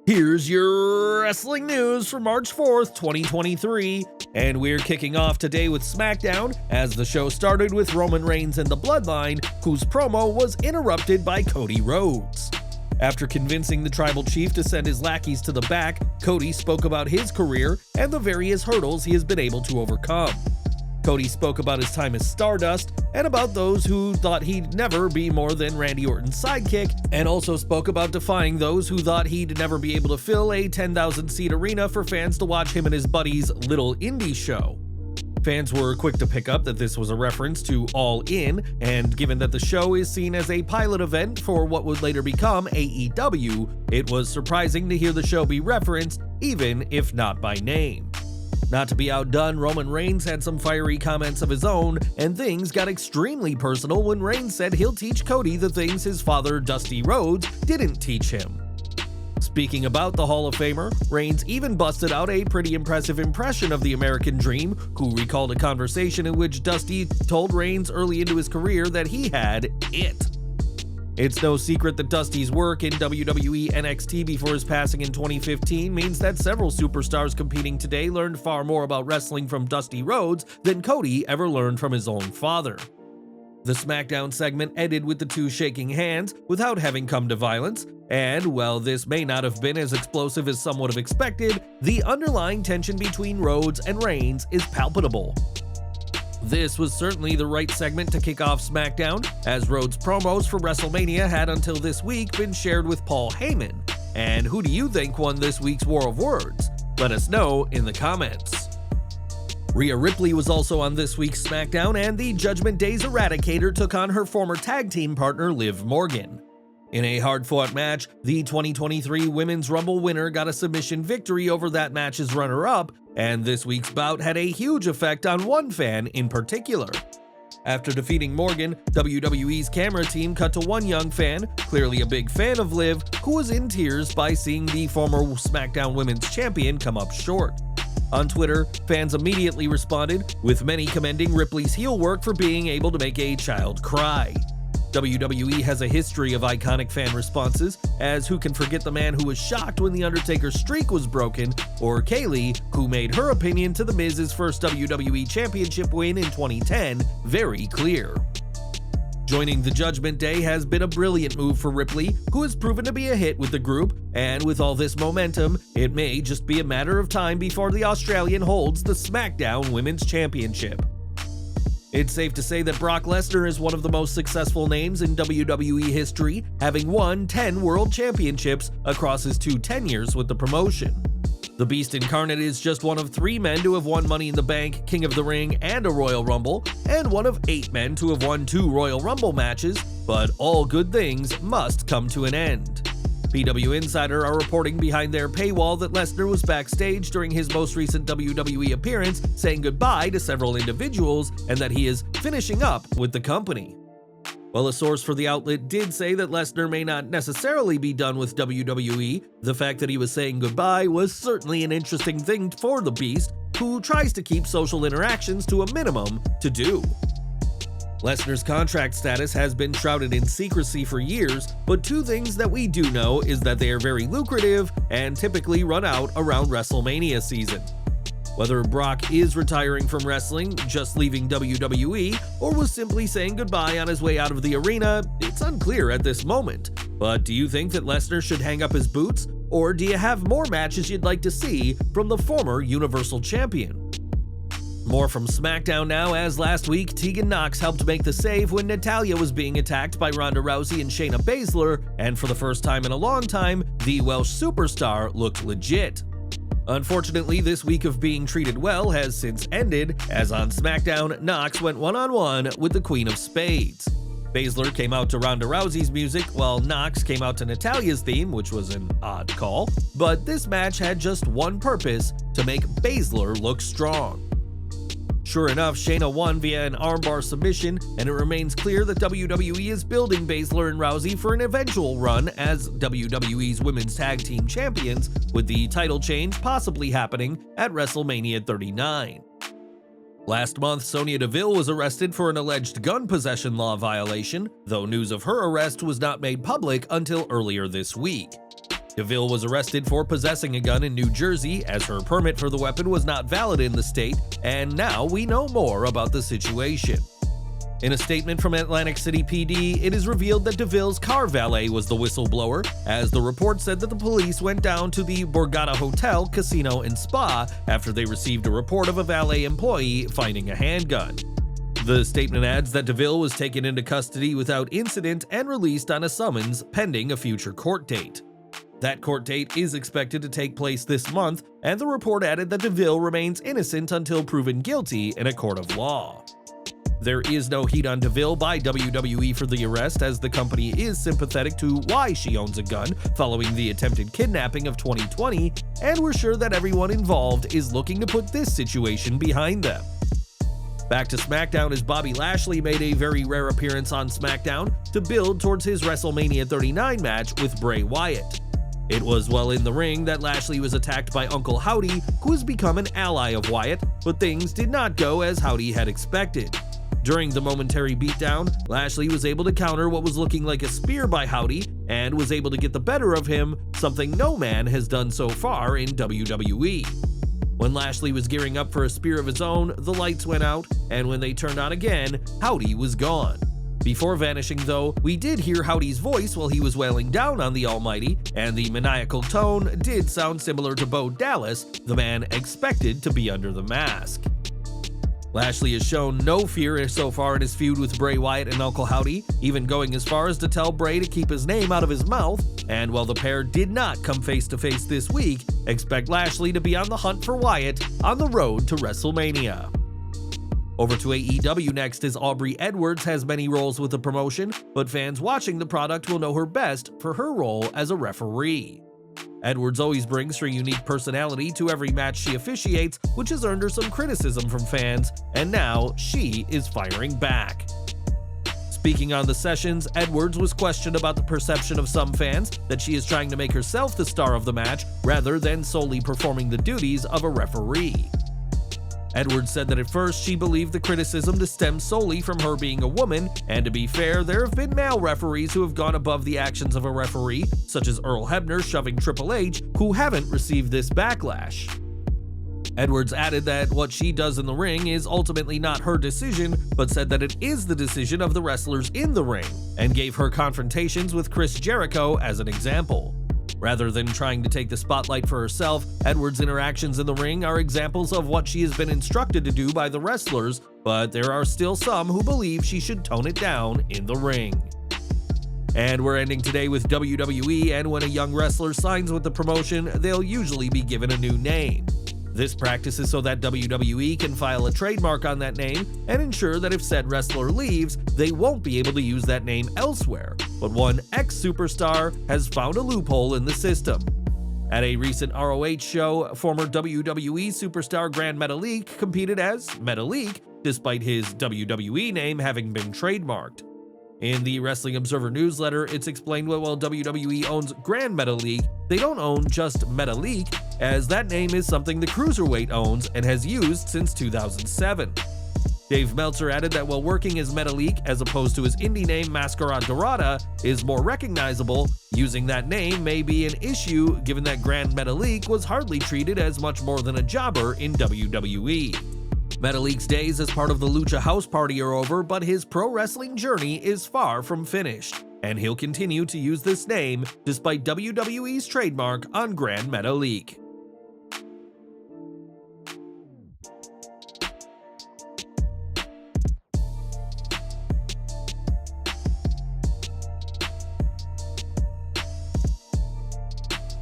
Here's your wrestling news for March 4th, 2023, and we're kicking off today with Smackdown as the show started with Roman Reigns and the Bloodline, whose promo was interrupted by Cody Rhodes. After convincing the tribal chief to send his lackeys to the back, Cody spoke about his career and the various hurdles he has been able to overcome. Cody spoke about his time as Stardust and about those who thought he'd never be more than Randy Orton's sidekick, and also spoke about defying those who thought he'd never be able to fill a 10,000-seat arena for fans to watch him and his buddies' little indie show. Fans were quick to pick up that this was a reference to All In, and given that the show is seen as a pilot event for what would later become AEW, it was surprising to hear the show be referenced, even if not by name. Not to be outdone, Roman Reigns had some fiery comments of his own, and things got extremely personal when Reigns said he'll teach Cody the things his father, Dusty Rhodes, didn't teach him. Speaking about the Hall of Famer, Reigns even busted out a pretty impressive impression of the American Dream, who recalled a conversation in which Dusty told Reigns early into his career that he had it. It's no secret that Dusty's work in WWE NXT before his passing in 2015 means that several superstars competing today learned far more about wrestling from Dusty Rhodes than Cody ever learned from his own father. The Smackdown segment ended with the two shaking hands without having come to violence, and while this may not have been as explosive as some would have expected, the underlying tension between Rhodes and Reigns is palpable. This was certainly the right segment to kick off SmackDown, as Rhodes' promos for WrestleMania had until this week been shared with Paul Heyman. And who do you think won this week's War of Words? Let us know in the comments. Rhea Ripley was also on this week's SmackDown, and the Judgment Day's Eradicator took on her former tag team partner Liv Morgan. In a hard-fought match, the 2023 Women's Rumble winner got a submission victory over that match's runner-up, and this week's bout had a huge effect on one fan in particular. After defeating Morgan, WWE's camera team cut to one young fan, clearly a big fan of Liv, who was in tears by seeing the former SmackDown Women's Champion come up short. On Twitter, fans immediately responded, with many commending Ripley's heel work for being able to make a child cry. WWE has a history of iconic fan responses, as who can forget the man who was shocked when The Undertaker's streak was broken, or Kaylee, who made her opinion to The Miz's first WWE Championship win in 2010 very clear. Joining the Judgment Day has been a brilliant move for Ripley, who has proven to be a hit with the group, and with all this momentum, it may just be a matter of time before the Australian holds the SmackDown Women's Championship. It's safe to say that Brock Lesnar is one of the most successful names in WWE history, having won 10 World Championships across his two tenures with the promotion. The Beast Incarnate is just one of 3 men to have won Money in the Bank, King of the Ring, and a Royal Rumble, and one of 8 men to have won 2 Royal Rumble matches, but all good things must come to an end. PW Insider are reporting behind their paywall that Lesnar was backstage during his most recent WWE appearance, saying goodbye to several individuals, and that he is finishing up with the company. While a source for the outlet did say that Lesnar may not necessarily be done with WWE, the fact that he was saying goodbye was certainly an interesting thing for the Beast, who tries to keep social interactions to a minimum to do. Lesnar's contract status has been shrouded in secrecy for years, but 2 things that we do know is that they are very lucrative and typically run out around WrestleMania season. Whether Brock is retiring from wrestling, just leaving WWE, or was simply saying goodbye on his way out of the arena, it's unclear at this moment. But do you think that Lesnar should hang up his boots, or do you have more matches you'd like to see from the former Universal Champion? More from SmackDown now, as last week, Tegan Nox helped make the save when Natalya was being attacked by Ronda Rousey and Shayna Baszler, and for the first time in a long time, the Welsh superstar looked legit. Unfortunately, this week of being treated well has since ended, as on SmackDown, Nox went one-on-one with the Queen of Spades. Baszler came out to Ronda Rousey's music, while Nox came out to Natalya's theme, which was an odd call, but this match had just one purpose: to make Baszler look strong. Sure enough, Shayna won via an armbar submission, and it remains clear that WWE is building Baszler and Rousey for an eventual run as WWE's Women's Tag Team Champions, with the title change possibly happening at WrestleMania 39. Last month, Sonya Deville was arrested for an alleged gun possession law violation, though news of her arrest was not made public until earlier this week. Deville was arrested for possessing a gun in New Jersey, as her permit for the weapon was not valid in the state, and now we know more about the situation. In a statement from Atlantic City PD, it is revealed that Deville's car valet was the whistleblower, as the report said that the police went down to the Borgata Hotel, Casino, and Spa after they received a report of a valet employee finding a handgun. The statement adds that Deville was taken into custody without incident and released on a summons pending a future court date. That court date is expected to take place this month, and the report added that Deville remains innocent until proven guilty in a court of law. There is no heat on Deville by WWE for the arrest, as the company is sympathetic to why she owns a gun following the attempted kidnapping of 2020, and we're sure that everyone involved is looking to put this situation behind them. Back to SmackDown, as Bobby Lashley made a very rare appearance on SmackDown to build towards his WrestleMania 39 match with Bray Wyatt. It was while in the ring that Lashley was attacked by Uncle Howdy, who has become an ally of Wyatt, but things did not go as Howdy had expected. During the momentary beatdown, Lashley was able to counter what was looking like a spear by Howdy and was able to get the better of him, something no man has done so far in WWE. When Lashley was gearing up for a spear of his own, the lights went out, and when they turned on again, Howdy was gone. Before vanishing though, we did hear Howdy's voice while he was wailing down on the Almighty, and the maniacal tone did sound similar to Bo Dallas, the man expected to be under the mask. Lashley has shown no fear so far in his feud with Bray Wyatt and Uncle Howdy, even going as far as to tell Bray to keep his name out of his mouth, and while the pair did not come face to face this week, expect Lashley to be on the hunt for Wyatt on the road to WrestleMania. Over to AEW next, as Aubrey Edwards has many roles with the promotion, but fans watching the product will know her best for her role as a referee. Edwards always brings her unique personality to every match she officiates, which has earned her some criticism from fans, and now she is firing back. Speaking on the sessions, Edwards was questioned about the perception of some fans that she is trying to make herself the star of the match rather than solely performing the duties of a referee. Edwards said that at first she believed the criticism to stem solely from her being a woman, and to be fair, there have been male referees who have gone above the actions of a referee, such as Earl Hebner shoving Triple H, who haven't received this backlash. Edwards added that what she does in the ring is ultimately not her decision, but said that it is the decision of the wrestlers in the ring, and gave her confrontations with Chris Jericho as an example. Rather than trying to take the spotlight for herself, Edwards' interactions in the ring are examples of what she has been instructed to do by the wrestlers, but there are still some who believe she should tone it down in the ring. And we're ending today with WWE, and when a young wrestler signs with the promotion, they'll usually be given a new name. This practice is so that WWE can file a trademark on that name and ensure that if said wrestler leaves, they won't be able to use that name elsewhere. But one ex-superstar has found a loophole in the system. At a recent ROH show, former WWE superstar Grand Metalik competed as Metalik, despite his WWE name having been trademarked. In the Wrestling Observer newsletter, it's explained that while WWE owns Grand Metalik, they don't own just Metalik, as that name is something the Cruiserweight owns and has used since 2007. Dave Meltzer added that while working as Metalik as opposed to his indie name Mascara Dorada is more recognizable, using that name may be an issue given that Grand Metalik was hardly treated as much more than a jobber in WWE. Metalik's days as part of the Lucha House Party are over, but his pro wrestling journey is far from finished, and he'll continue to use this name despite WWE's trademark on Grand Metalik.